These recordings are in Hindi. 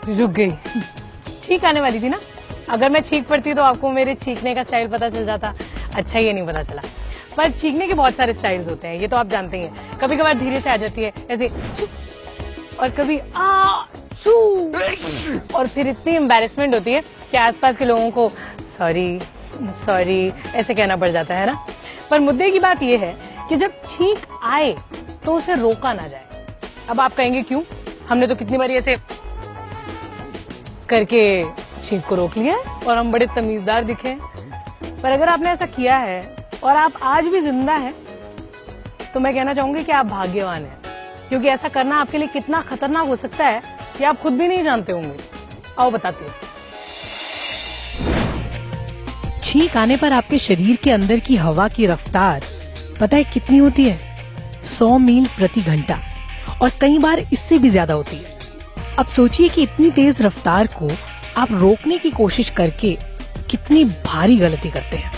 रुक गई। छींक आने वाली थी ना। अगर मैं छींक पड़ती तो आपको मेरे छींकने का स्टाइल पता चल जाता। अच्छा ये नहीं पता चला। पर छींकने के बहुत सारे स्टाइल्स होते हैं, ये तो आप जानते ही हैं। कभी कभार धीरे से आ जाती है ऐसे चू, और कभी आ चू, और फिर इतनी एम्बैरेसमेंट होती है कि आसपास के लोगों को सॉरी सॉरी ऐसे कहना पड़ जाता है ना। पर मुद्दे की बात यह है कि जब छींक आए तो उसे रोका ना जाए। अब आप कहेंगे क्यों? हमने तो कितनी बार ऐसे करके छींक को रोक लिया है और हम बड़े तमीजदार दिखे हैं। पर अगर आपने ऐसा किया है और आप आज भी जिंदा हैं, तो मैं कहना चाहूंगी कि आप भाग्यवान हैं, क्योंकि ऐसा करना आपके लिए कितना खतरनाक हो सकता है कि आप खुद भी नहीं जानते होंगे। आओ बताते हैं। छींक आने पर आपके शरीर के अंदर की हवा की रफ्तार पता है कितनी होती है? 100 मील प्रति घंटा, और कई बार इससे भी ज्यादा होती है। अब सोचिए कि इतनी तेज रफ्तार को आप रोकने की कोशिश करके कितनी भारी गलती करते हैं।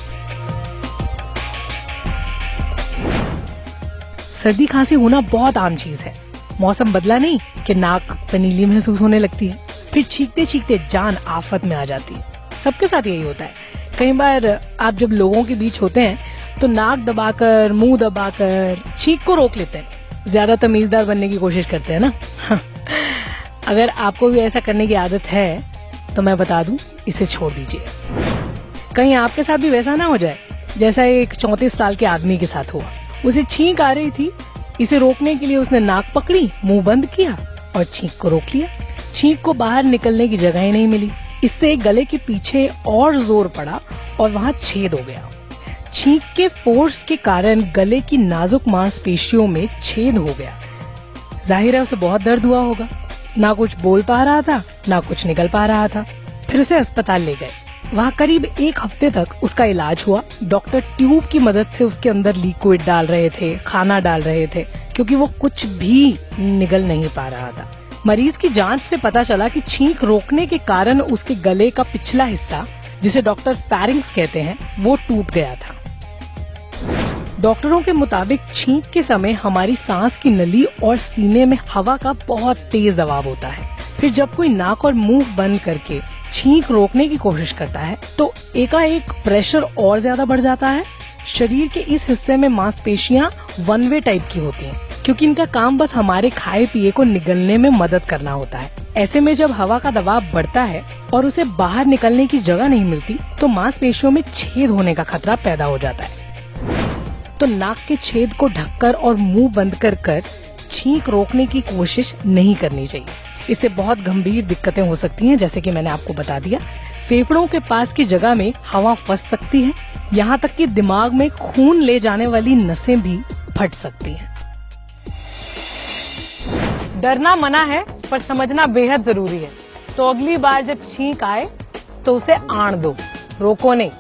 सर्दी खांसी होना बहुत आम चीज है। मौसम बदला नहीं कि नाक पनीली महसूस होने लगती है, फिर छींकते छींकते जान आफत में आ जाती है। सबके साथ यही होता है। कई बार आप जब लोगों के बीच होते हैं तो नाक दबाकर, मुंह दबाकर छींक को रोक लेते हैं। ज्यादा तमीजदार बनने की कोशिश करते हैं ना। अगर आपको भी ऐसा करने की आदत है तो मैं बता दूं, इसे छोड़ दीजिए। कहीं आपके साथ भी वैसा ना हो जाए जैसा एक 34 साल के आदमी के साथ हुआ। उसे छींक आ रही थी, इसे रोकने के लिए उसने नाक पकड़ी, मुंह बंद किया और छींक को रोक लिया। छींक को बाहर निकलने की जगह ही नहीं मिली। इससे गले के पीछे और जोर पड़ा और वहां छेद हो गया। छींक के फोर्स के कारण गले की नाजुक मांसपेशियों में छेद हो गया। जाहिर है उसे बहुत दर्द हुआ होगा। ना कुछ बोल पा रहा था, ना कुछ निकल पा रहा था। फिर उसे अस्पताल ले गए। वहाँ करीब 1 हफ्ते तक उसका इलाज हुआ। डॉक्टर ट्यूब की मदद से उसके अंदर लिक्विड डाल रहे थे, खाना डाल रहे थे, क्योंकि वो कुछ भी निगल नहीं पा रहा था। मरीज की जांच से पता चला कि छींक रोकने के कारण उसके गले का पिछला हिस्सा, जिसे डॉक्टर फेरिंग्स कहते हैं, वो टूट गया था। डॉक्टरों के मुताबिक छींक के समय हमारी सांस की नली और सीने में हवा का बहुत तेज दबाव होता है। फिर जब कोई नाक और मुंह बंद करके छींक रोकने की कोशिश करता है तो एकाएक प्रेशर और ज्यादा बढ़ जाता है। शरीर के इस हिस्से में मांसपेशियां वन वे टाइप की होती हैं, क्योंकि इनका काम बस हमारे खाए पिए को निगलने में मदद करना होता है। ऐसे में जब हवा का दबाव बढ़ता है और उसे बाहर निकलने की जगह नहीं मिलती तो मांसपेशियों में छेद होने का खतरा पैदा हो जाता है। तो नाक के छेद को ढककर और मुंह बंद कर छींक रोकने की कोशिश नहीं करनी चाहिए। इससे बहुत गंभीर दिक्कतें हो सकती हैं, जैसे कि मैंने आपको बता दिया। फेफड़ों के पास की जगह में हवा फंस सकती है, यहाँ तक कि दिमाग में खून ले जाने वाली नसें भी फट सकती हैं। डरना मना है, पर समझना बेहद जरूरी है। तो अगली बार जब छींक आए तो उसे आण दो, रोको नहीं।